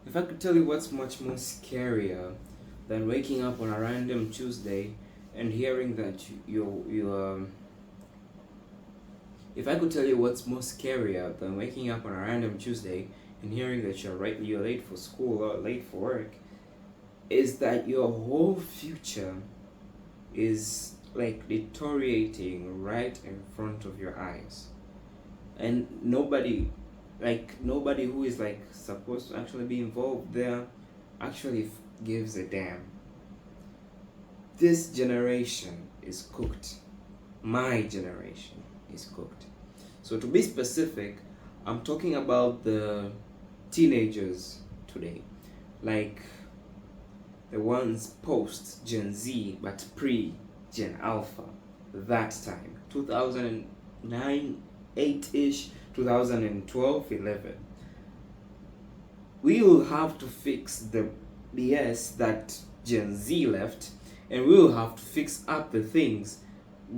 If I could tell you what's much more scarier than waking up on a random Tuesday and hearing that if I could tell you what's more scarier than waking up on a random Tuesday and hearing that you're late for school or late for work, is that your whole future is like deteriorating right in front of your eyes, and nobody who is like supposed to actually be involved there actually gives a damn. This generation is cooked. My generation is cooked. So to be specific, I'm talking about the teenagers today, like the ones post Gen Z but pre Gen Alpha. That time, 2009, 8-ish, 2012, 11. We will have to fix the BS that Gen Z left, and we will have to fix up the things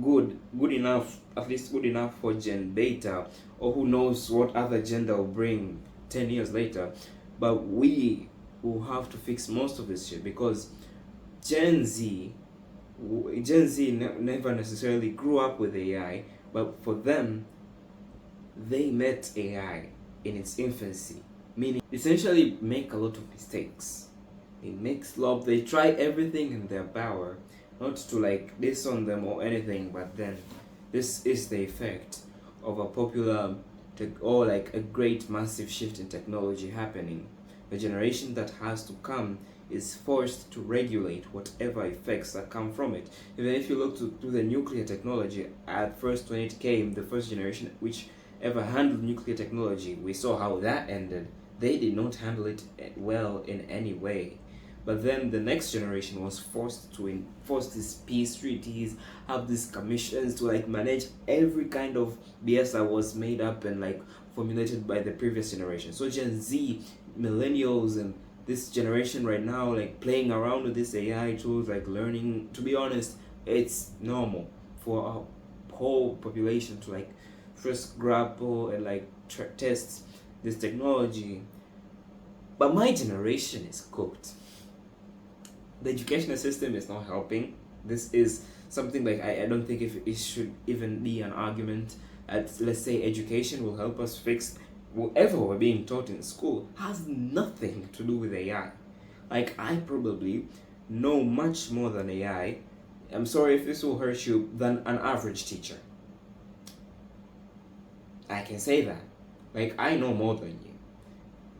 good enough, at least good enough for Gen Beta, or who knows what other gender will bring 10 years later. But we will have to fix most of this shit because Gen Z, never necessarily grew up with AI, but for them, they met AI in its infancy, meaning essentially make a lot of mistakes. They make slop, they try everything in their power, not to like diss on them or anything, but then this is the effect of a popular or like a great massive shift in technology happening. The generation that has to come is forced to regulate whatever effects that come from it. Even if you look to the nuclear technology, at first when it came, the first generation which ever handled nuclear technology, we saw how that ended. They did not handle it well in any way. But then the next generation was forced to enforce these peace treaties, have these commissions to like manage every kind of BS that was made up and like formulated by the previous generation. So Gen Z, millennials, and this generation right now, like playing around with this AI tools, like learning. To be honest, it's normal for a whole population to like first grapple and like test this technology. But my generation is cooked. The educational system is not helping. This is something like I don't think if it should even be an argument. Let's say education will help us fix whatever we're being taught in school has nothing to do with AI. Like I probably know much more than AI. I'm sorry if this will hurt you, than an average teacher. I can say that. Like I know more than you.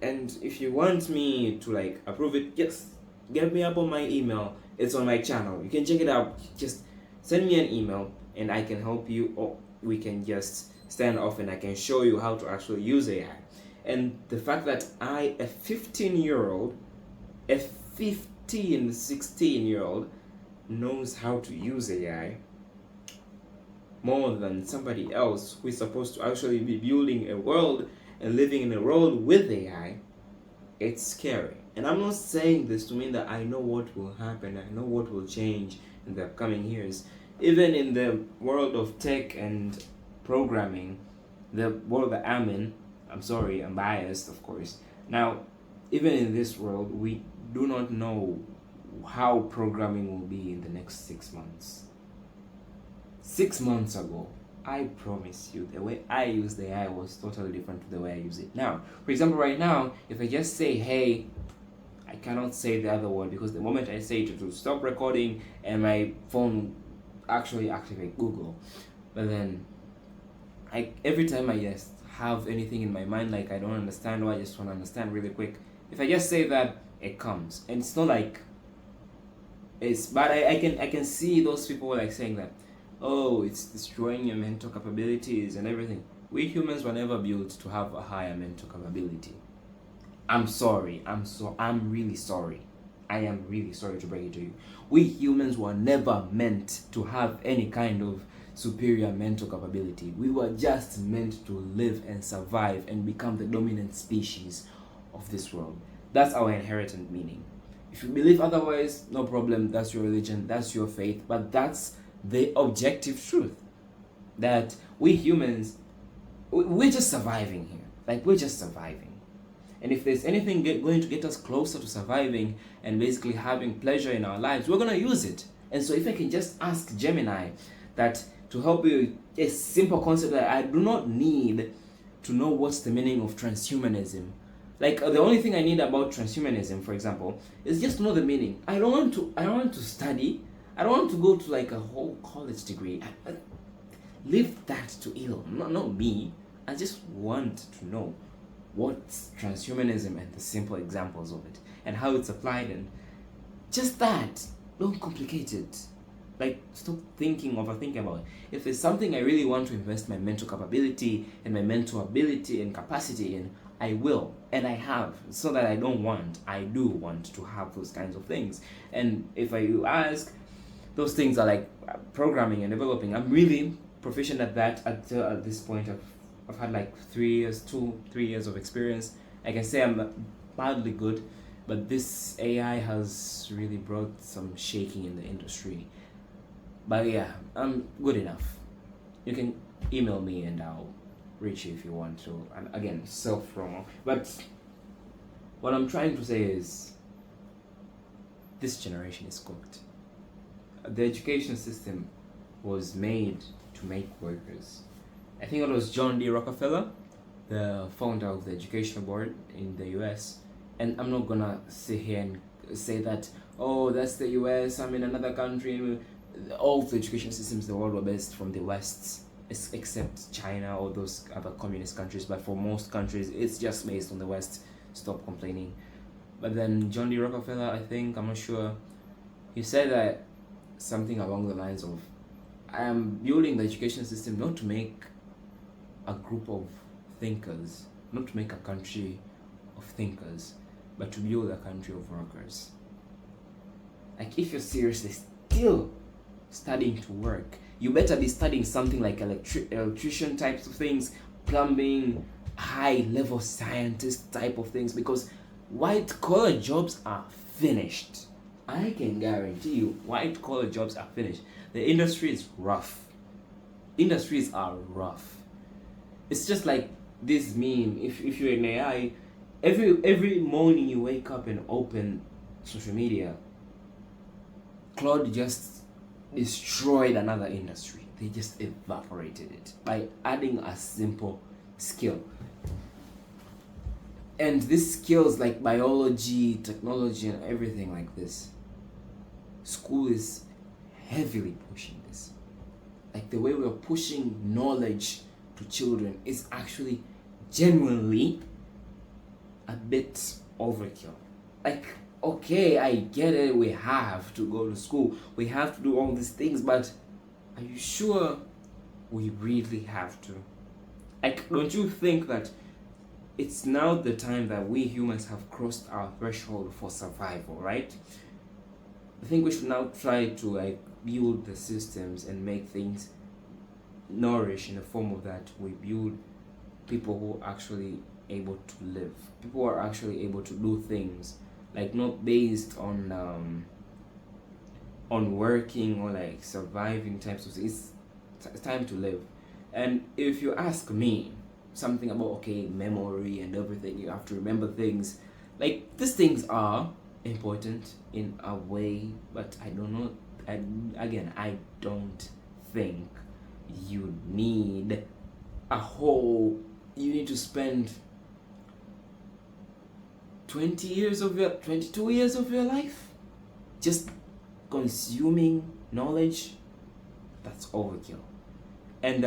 And if you want me to like approve it, yes, get me up on my email. It's on my channel. You can check it out. Just send me an email and I can help you, or we can just stand off and I can show you how to actually use AI. And the fact that a 15-year-old, a 15, 16-year-old knows how to use AI more than somebody else who is supposed to actually be building a world and living in a world with AI, it's scary. And I'm not saying this to mean that I know what will happen, I know what will change in the upcoming years. Even in the world of tech and programming, the world that I'm in, I'm sorry, I'm biased, of course. Now, even in this world, we do not know how programming will be in the next 6 months. 6 months ago, I promise you, the way I used the AI was totally different to the way I use it now. For example, right now, if I just say, hey, I cannot say the other word because the moment I say it will stop recording and my phone actually activate Google. But then, every time I just have anything in my mind like I don't understand or I just want to understand really quick, if I just say that, it comes. And it's not like it's, but I can see those people like saying that, oh, it's destroying your mental capabilities and everything. We humans were never built to have a higher mental capability. I'm sorry. I'm really sorry. I am really sorry to break it to you. We humans were never meant to have any kind of superior mental capability. We were just meant to live and survive and become the dominant species of this world. That's our inherent meaning. If you believe otherwise, no problem. That's your religion, that's your faith, but that's the objective truth. That we humans, we're just surviving here. Like, we're just surviving. And if there's anything going to get us closer to surviving and basically having pleasure in our lives, we're going to use it. And so if I can just ask Gemini that to help you, a simple concept that I do not need to know what's the meaning of transhumanism. Like the only thing I need about transhumanism, for example, is just to know the meaning. I don't want to study. I don't want to go to like a whole college degree. Leave that to Elon, not me. I just want to know what's transhumanism and the simple examples of it and how it's applied, and just that. Don't complicate it. Like, stop overthinking about it. If there's something I really want to invest my mental capability and my mental ability and capacity in, I will, and I have. So that I do want to have those kinds of things. And if you ask, those things are like programming and developing. I'm really proficient at that at this point. I've had like 3 years of experience. I can say I'm badly good, but this AI has really brought some shaking in the industry. But yeah, I'm good enough. You can email me and I'll reach you if you want to. And again, self-promo. But what I'm trying to say is, this generation is cooked. The education system was made to make workers. I think it was John D. Rockefeller, the founder of the Education Board in the US. And I'm not gonna sit here and say that, oh, that's the US, I'm in another country. All the education systems in the world were based from the West, except China or those other communist countries. But for most countries, it's just based on the West. Stop complaining. But then John D. Rockefeller, I think, I'm not sure, he said that something along the lines of, I am building the education system not to make a group of thinkers, not to make a country of thinkers, but to build a country of workers. Like, if you're seriously still studying to work, you better be studying something like electrician types of things, plumbing, high level scientist type of things, because white collar jobs are finished. I can guarantee you, white collar jobs are finished. The industry is rough. Industries are rough. It's just like this meme. If you're an AI, every morning you wake up and open social media, Claude just destroyed another industry. They just evaporated it by adding a simple skill. And these skills like biology, technology, and everything like this, school is heavily pushing this. Like, the way we're pushing knowledge to children is actually genuinely a bit overkill. Like, okay, I get it, we have to go to school, we have to do all these things, but are you sure we really have to? Like, don't you think that it's now the time that we humans have crossed our threshold for survival, right? I think we should now try to build the systems and make things nourish in the form of that. We build people who are actually able to live, people who are actually able to do things, like not based on working or like surviving types of things. It's time to live. And if you ask me something about memory and everything, you have to remember things, like these things are important in a way, but I don't know, I don't think you need to spend 22 years of your life just consuming knowledge. That's overkill. And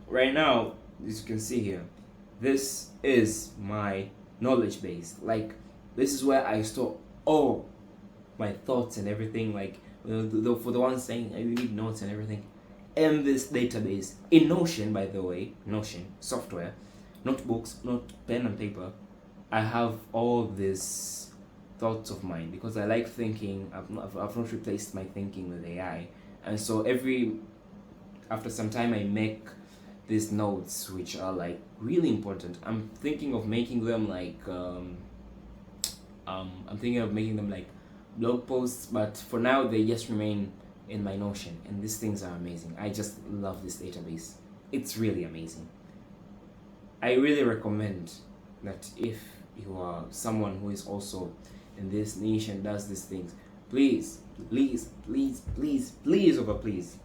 right now, as you can see here, this is my knowledge base. Like, this is where I store all my thoughts and everything. Like, for the ones saying I need notes and everything, in this database in Notion, by the way, Notion software, notebooks, not pen and paper. I have all these thoughts of mine because I like thinking. I've not replaced my thinking with AI, and so after some time I make these notes which are like really important. I'm thinking of making them like blog posts, but for now they just remain in my Notion, and these things are amazing. I just love this database. It's really amazing. I really recommend that if you are someone who is also in this niche and does these things, please, please, please, please, please, over please,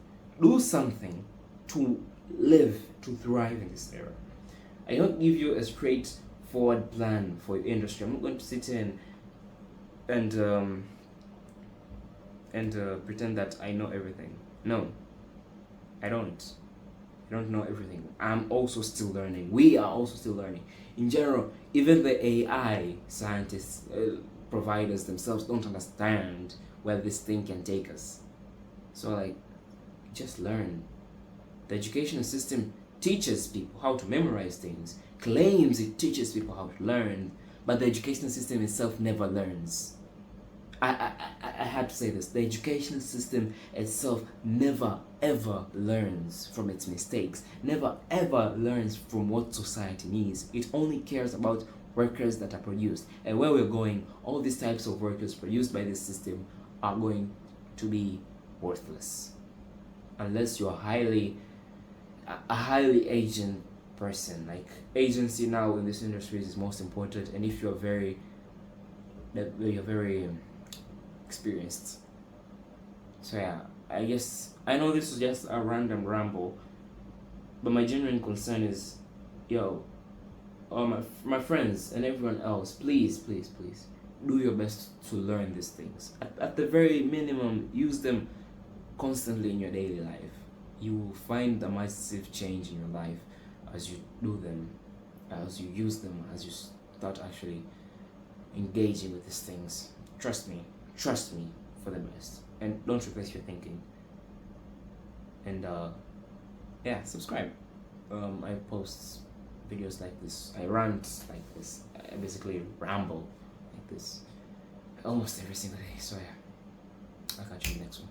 do something to live, to thrive in this era. I don't give you a straightforward plan for your industry. I'm not going to sit in and pretend that I know everything. No, I don't. I don't know everything. I'm also still learning. We are also still learning. In general, even the AI scientists, providers themselves don't understand where this thing can take us. So, like, just learn. The educational system teaches people how to memorize things, claims it teaches people how to learn, but the educational system itself never learns. I had to say this. The educational system itself never ever learns from its mistakes, never ever learns from what society needs. It only cares about workers that are produced. And where we're going, all these types of workers produced by this system are going to be worthless. Unless you're a highly agent person. Like, agency now in this industry is most important, and if you're very experienced. So yeah, I guess I know this was just a random ramble, but my genuine concern is, yo, my friends and everyone else, please, please, please, do your best to learn these things. At the very minimum, use them constantly in your daily life. You will find a massive change in your life as you do them, as you use them, as you start actually engaging with these things. Trust me for the best, and don't replace your thinking. And yeah, subscribe. I post videos like this, I rant like this, I basically ramble like this almost every single day. So yeah, I'll catch you in the next one.